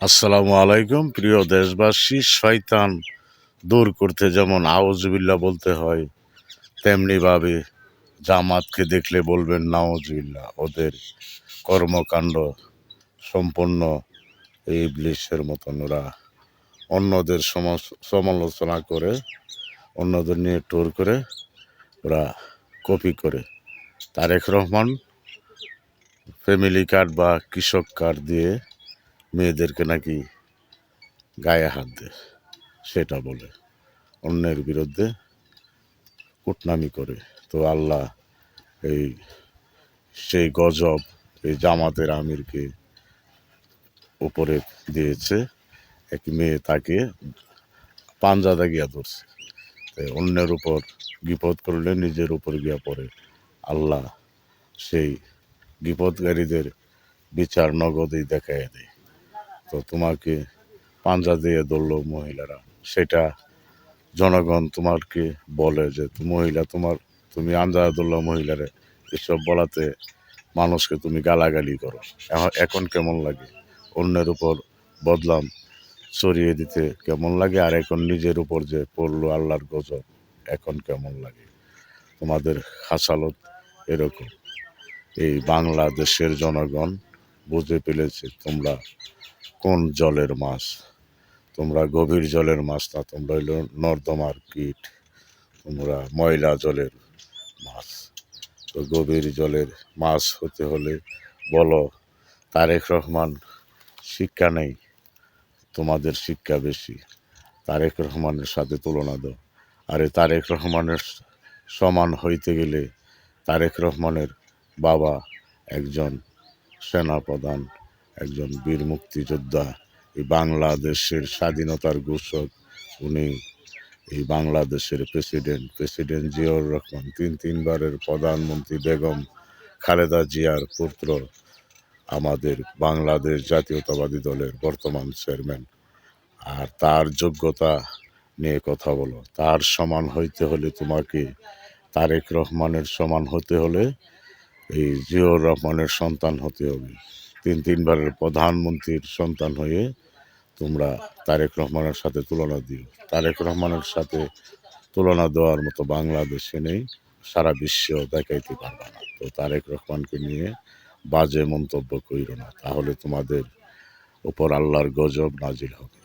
আসসালামু আলাইকুম প্রিয় দেশবাসী। শয়তান দূর করতে যেমন আউযুবিল্লাহ বলতে হয়, তেমনি ভাবে জামাতকে দেখলে বলবেন নাউজুবিল্লাহ। ওদের কর্মকাণ্ড সম্পূর্ণ ইবলীসের মতন। ওরা অন্যদের সমালোচনা করে, অন্যদের নিয়ে ট্রোল করে, ওরা কপি করে। তারেক রহমান ফ্যামিলি কার্ড বা কৃষক কার্ড দিয়ে মেয়েদেরকে নাকি গায়ে হাত দেয়, সেটা বলে অন্যের বিরুদ্ধে কুটনামি করে। তো আল্লাহ এই সেই গজব এই জামাতের আমিরকে উপরে দিয়েছে। এক মেয়ে তাকে পাঞ্জা দাগিয়া ধরছে। তাই অন্যের উপর বিপদ করলে নিজের উপর গিয়া পড়ে। আল্লাহ সেই বিপদকারীদের বিচার নগদেই দেখাইয়া দেয়। তো তোমাকে পাঞ্জা দিয়ে ধরলো মহিলারা, সেটা জনগণ তোমাকে বলে যে মহিলা তুমি আঞ্জা ধরলো মহিলারে, এসব বলাতে মানুষকে তুমি গালাগালি করো। এখন কেমন লাগে? অন্যের উপর বদলাম ছড়িয়ে দিতে কেমন লাগে? আর এখন নিজের উপর যে পড়লো আল্লাহর গজব, এখন কেমন লাগে? তোমাদের হাসালত এরকম। এই বাংলাদেশের জনগণ বুঝে ফেলেছে তোমরা কোন জলের মাছ। তোমরা গভীর জলের মাছ না, তোমরা হইল নর্দমার কীট, তোমরা ময়লা জলের মাছ। তো গভীর জলের মাছ হতে হলে বলো তারেক রহমান শিক্ষা নেই, তোমাদের শিক্ষা বেশি। তারেক রহমানের সাথে তুলনা দাও। আরে তারেক রহমানের সমান হইতে গেলে তারেক রহমানের বাবা একজন সেনাপ্রধান, একজন বীর মুক্তিযোদ্ধা, এই বাংলাদেশের স্বাধীনতার ঘোষক। উনি এই বাংলাদেশের প্রেসিডেন্ট জিয়াউর রহমান, তিনবারের প্রধানমন্ত্রী বেগম খালেদা জিয়ার পুত্র, আমাদের বাংলাদেশ জাতীয়তাবাদী দলের বর্তমান চেয়ারম্যান। আর তার যোগ্যতা নিয়ে কথা বলো। তার সমান হইতে হলে তোমাকে তারেক রহমানের সমান হতে হলে এই জিয়াউর রহমানের সন্তান হতে হবে। তিনবারের প্রধানমন্ত্রীর সন্তান হয়ে তোমরা তারেক রহমানের সাথে তুলনা দিও। তারেক রহমানের সাথে তুলনা দেওয়ার মতো বাংলাদেশে নেই, সারা বিশ্ব দেখাইতে পারবে না। তো তারেক রহমানকে নিয়ে বাজে মন্তব্য কইরো না, তাহলে তোমাদের উপর আল্লাহর গজব নাজিল হবে।